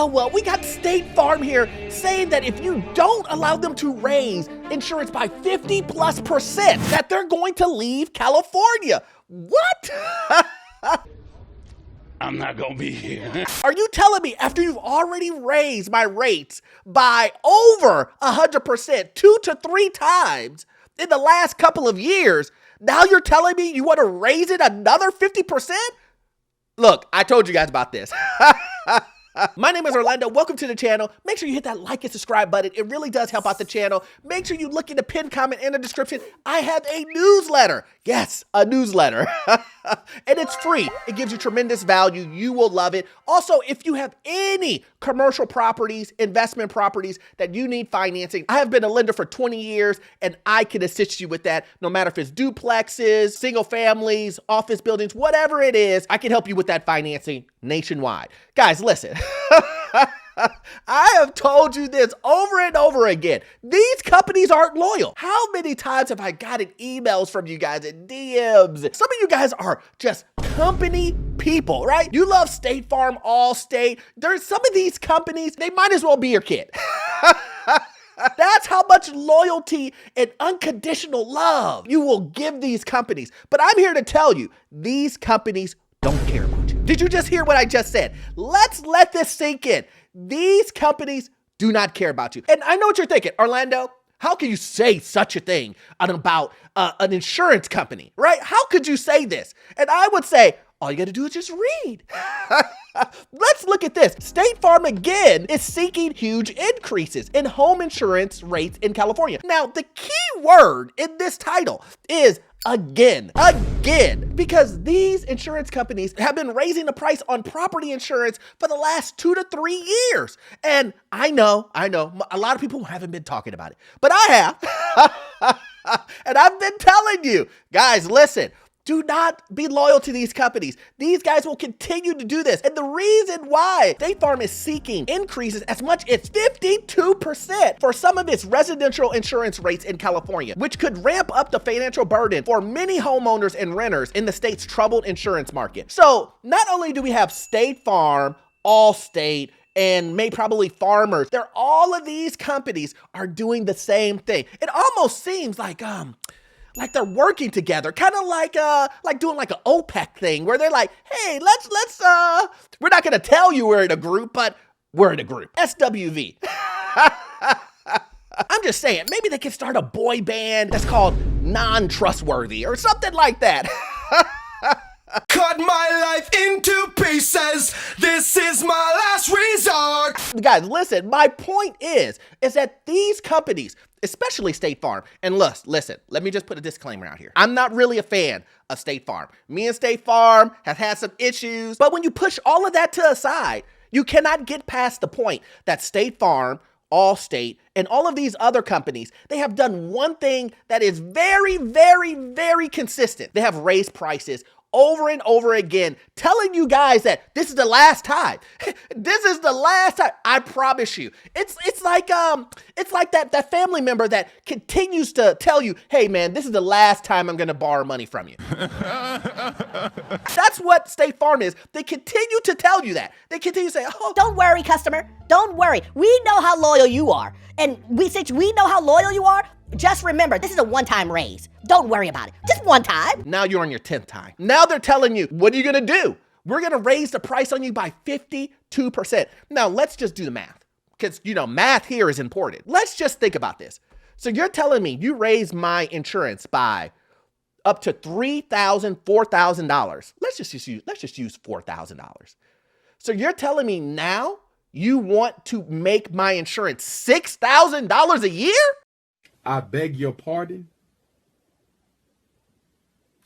well, we got State Farm here saying that if you don't allow them to raise insurance by 50+%, that they're going to leave California. What? I'm not gonna be here. Are you telling me after you've already raised my rates by over 100%, 2 to 3 times in the last couple of years, now you're telling me you want to raise it another 50%? Look, I told you guys about this. My name is Orlando. Welcome to the channel. Make sure you hit that like and subscribe button. It really does help out the channel. Make sure you look in the pinned comment in the description. I have a newsletter. Yes, a newsletter. And it's free. It gives you tremendous value. You will love it. Also, if you have any commercial properties, investment properties that you need financing, I have been a lender for 20 years and I can assist you with that. No matter if it's duplexes, single families, office buildings, whatever it is, I can help you with that financing nationwide. Guys, listen. I have told you this over and over again. These companies aren't loyal. How many times have I gotten emails from you guys and DMs? Some of you guys are just company people, right? You love State Farm, Allstate. There's some of these companies, they might as well be your kid. That's how much loyalty and unconditional love you will give these companies. But I'm here to tell you, these companies don't care about you. Did you just hear what I just said? Let's let this sink in. These companies do not care about you. And I know what you're thinking, Orlando, how can you say such a thing about an insurance company, right? How could you say this? And I would say, all you got to do is just read. Let's look at this. State Farm again is seeking huge increases in home insurance rates in California. Now, the key word in this title is again, because these insurance companies have been raising the price on property insurance for the last 2 to 3 years. And I know, a lot of people haven't been talking about it, but I have. And I've been telling you, guys, listen, do not be loyal to these companies. These guys will continue to do this. And the reason why State Farm is seeking increases as much as 52% for some of its residential insurance rates in California, which could ramp up the financial burden for many homeowners and renters in the state's troubled insurance market. So not only do we have State Farm, Allstate, and probably Farmers, all of these companies are doing the same thing. It almost seems like they're working together, kind of like doing like an OPEC thing where they're like, hey, let's we're not gonna tell you we're in a group, but we're in a group. SWV. I'm just saying, maybe they could start a boy band that's called Non-Trustworthy or something like that. Cut my life into pieces. This is my last resort. Guys, listen, my point is that these companies, especially State Farm, and listen, let me just put a disclaimer out here. I'm not really a fan of State Farm. Me and State Farm have had some issues, but when you push all of that to the side, you cannot get past the point that State Farm, Allstate, and all of these other companies, they have done one thing that is very, very, very consistent. They have raised prices over and over again, telling you guys that this is the last time. This is the last time. I promise you. It's like that family member that continues to tell you, hey man, this is the last time I'm gonna borrow money from you. That's what State Farm is. They continue to tell you that. They continue to say, oh, don't worry, customer. Don't worry. We know how loyal you are. And since we know how loyal you are, just remember, this is a one-time raise. Don't worry about it. Just one time. Now you're on your 10th time. Now they're telling you, what are you gonna do? We're gonna raise the price on you by 52%. Now let's just do the math, because math here is important. Let's just think about this. So you're telling me you raised my insurance by up to $3,000, $4,000. Let's just use $4,000. So you're telling me now you want to make my insurance $6,000 a year? I beg your pardon.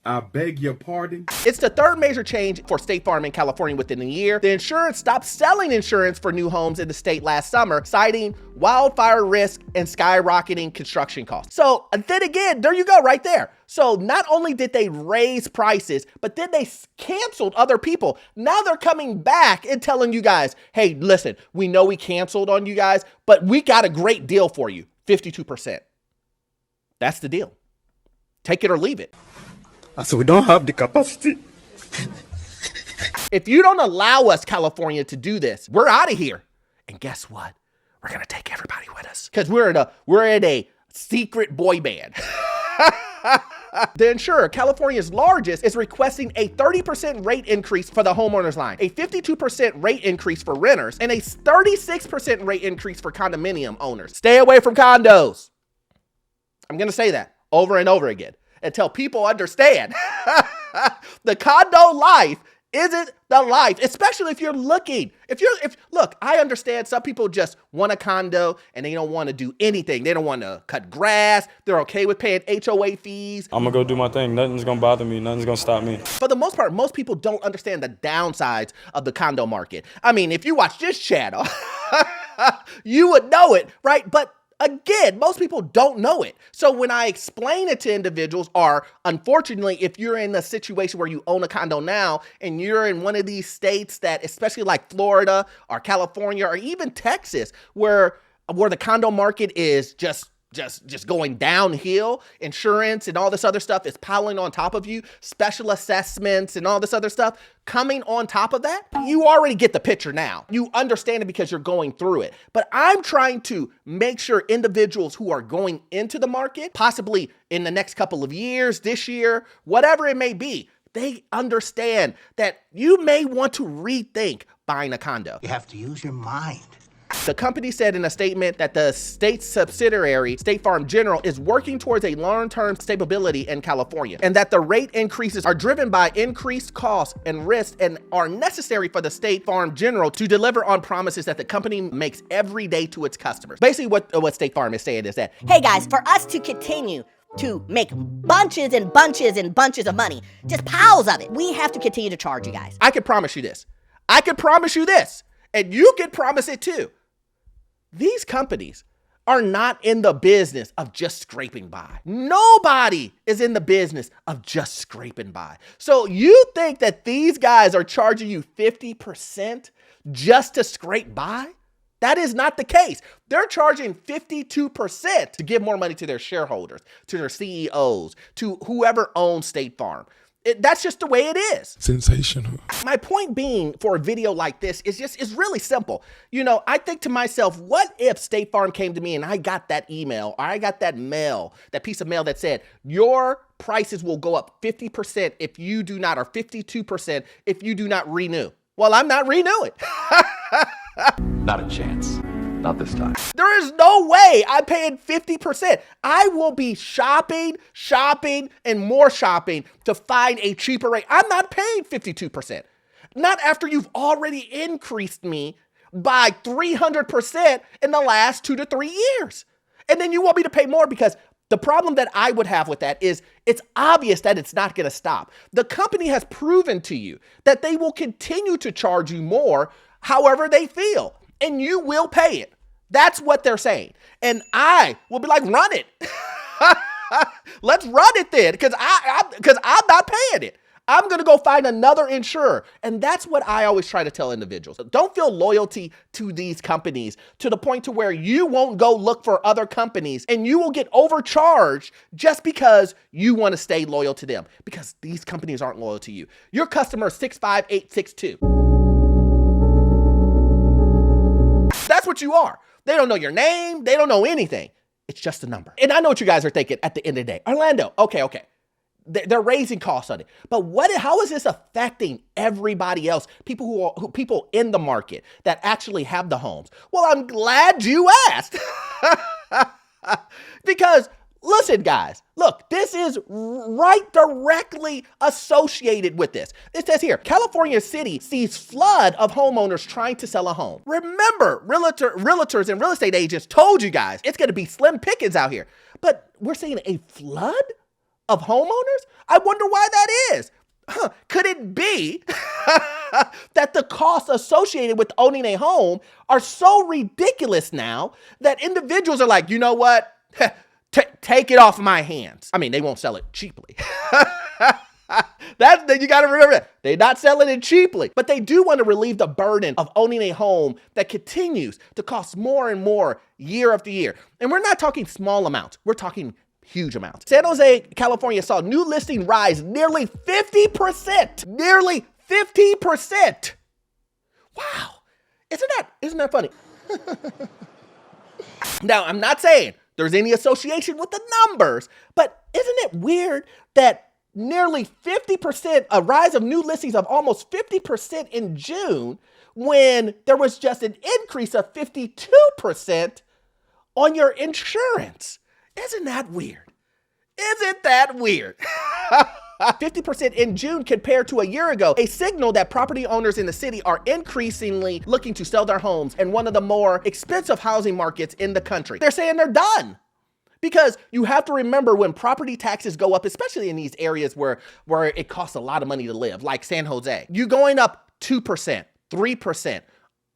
I beg your pardon. It's the third major change for State Farm in California within a year. The insurance stopped selling insurance for new homes in the state last summer, citing wildfire risk and skyrocketing construction costs. So then again, there you go right there. So not only did they raise prices, but then they canceled other people. Now they're coming back and telling you guys, hey, listen, we know we canceled on you guys, but we got a great deal for you, 52%. That's the deal. Take it or leave it. So we don't have the capacity. If you don't allow us, California, to do this, we're out of here. And guess what? We're going to take everybody with us because we're in a secret boy band. The insurer, California's largest, is requesting a 30% rate increase for the homeowners line, a 52% rate increase for renters, and a 36% rate increase for condominium owners. Stay away from condos. I'm going to say that over and over again until people understand the condo life isn't the life, especially if you're looking. Look, I understand some people just want a condo and they don't want to do anything. They don't want to cut grass. They're okay with paying HOA fees. I'm gonna go do my thing. Nothing's gonna bother me. Nothing's gonna stop me. For the most part, most people don't understand the downsides of the condo market. I mean, if you watch this channel, you would know it, right? But again, most people don't know it. So when I explain it to individuals, or unfortunately, if you're in a situation where you own a condo now and you're in one of these states that, especially like Florida or California or even Texas, where the condo market is just going downhill, insurance and all this other stuff is piling on top of you, special assessments and all this other stuff coming on top of that, you already get the picture now. You understand it because you're going through it. But I'm trying to make sure individuals who are going into the market, possibly in the next couple of years, this year, whatever it may be, they understand that you may want to rethink buying a condo. You have to use your mind. The company said in a statement that the state's subsidiary, State Farm General, is working towards a long-term stability in California, and that the rate increases are driven by increased costs and risks and are necessary for the State Farm General to deliver on promises that the company makes every day to its customers. Basically, what State Farm is saying is that, Hey guys, for us to continue to make bunches and bunches and bunches of money, just piles of it, we have to continue to charge you guys. I can promise you this. I can promise you this. And you can promise it too. These companies are not in the business of just scraping by. Nobody is in the business of just scraping by. So you think that these guys are charging you 50% just to scrape by? That is not the case. They're charging 52% to give more money to their shareholders, to their CEOs, to whoever owns State Farm. That's just the way it is. Sensational. My point being for a video like this is really simple. You know, I think to myself, what if State Farm came to me and I got that email or I got that mail, that piece of mail that said, your prices will go up 50% if you do not, or 52% if you do not renew. Well, I'm not renewing. Not a chance. Not this time. There is no way I'm paying 50%. I will be shopping, and more shopping to find a cheaper rate. I'm not paying 52%. Not after you've already increased me by 300% in the last 2 to 3 years. And then you want me to pay more, because the problem that I would have with that is it's obvious that it's not going to stop. The company has proven to you that they will continue to charge you more however they feel, and you will pay it. That's what they're saying. And I will be like, run it. Let's run it then, because I'm not paying it. I'm going to go find another insurer. And that's what I always try to tell individuals. Don't feel loyalty to these companies to the point to where you won't go look for other companies and you will get overcharged just because you want to stay loyal to them, because these companies aren't loyal to you. Your customer is 65862. That's what you are. They don't know your name. They don't know anything. It's just a number. And I know what you guys are thinking at the end of the day. Orlando, okay. They're raising costs on it. But how is this affecting everybody else? People people in the market that actually have the homes? Well, I'm glad you asked. Because listen, guys, look, this is right directly associated with this. It says here, California City sees flood of homeowners trying to sell a home. Remember, realtors and real estate agents told you guys it's going to be slim pickings out here. But we're seeing a flood of homeowners? I wonder why that is. Could it be that the costs associated with owning a home are so ridiculous now that individuals are like, you know what? Take it off my hands. I mean, they won't sell it cheaply. You got to remember that. They're not selling it cheaply, but they do want to relieve the burden of owning a home that continues to cost more and more year after year. And we're not talking small amounts. We're talking huge amounts. San Jose, California saw new listing rise nearly 50%. Nearly 50%. Wow. Isn't that funny? Now, I'm not saying there's any association with the numbers, but isn't it weird that nearly 50%, a rise of new listings of almost 50% in June, when there was just an increase of 52% on your insurance? Isn't that weird? Isn't that weird? 50% in June compared to a year ago, a signal that property owners in the city are increasingly looking to sell their homes in one of the more expensive housing markets in the country. They're saying they're done. Because you have to remember, when property taxes go up, especially in these areas where it costs a lot of money to live, like San Jose, you going up 2%, 3%.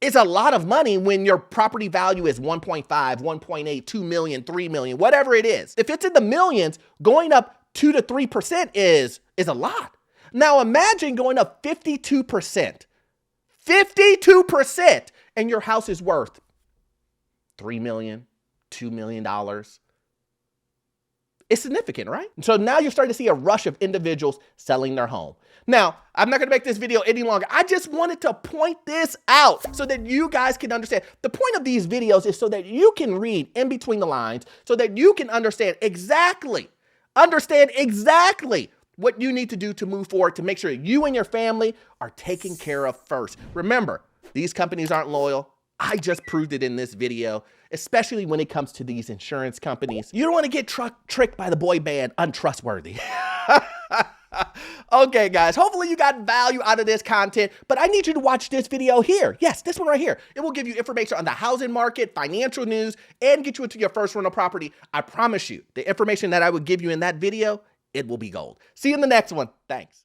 It's a lot of money when your property value is 1.5, 1.8, 2 million, 3 million, whatever it is. If it's in the millions, going up 2 to 3% is a lot. Now imagine going up 52%, and your house is worth $3 million, $2 million. It's significant, right? So now you're starting to see a rush of individuals selling their home. Now, I'm not gonna make this video any longer. I just wanted to point this out so that you guys can understand. The point of these videos is so that you can read in between the lines, so that you can understand exactly what you need to do to move forward, to make sure you and your family are taken care of first. Remember, these companies aren't loyal. I just proved it in this video, especially when it comes to these insurance companies. You don't want to get tricked by the boy band untrustworthy. Okay, guys, hopefully you got value out of this content, but I need you to watch this video here. Yes, this one right here. It will give you information on the housing market, financial news, and get you into your first rental property. I promise you, the information that I would give you in that video, it will be gold. See you in the next one. Thanks.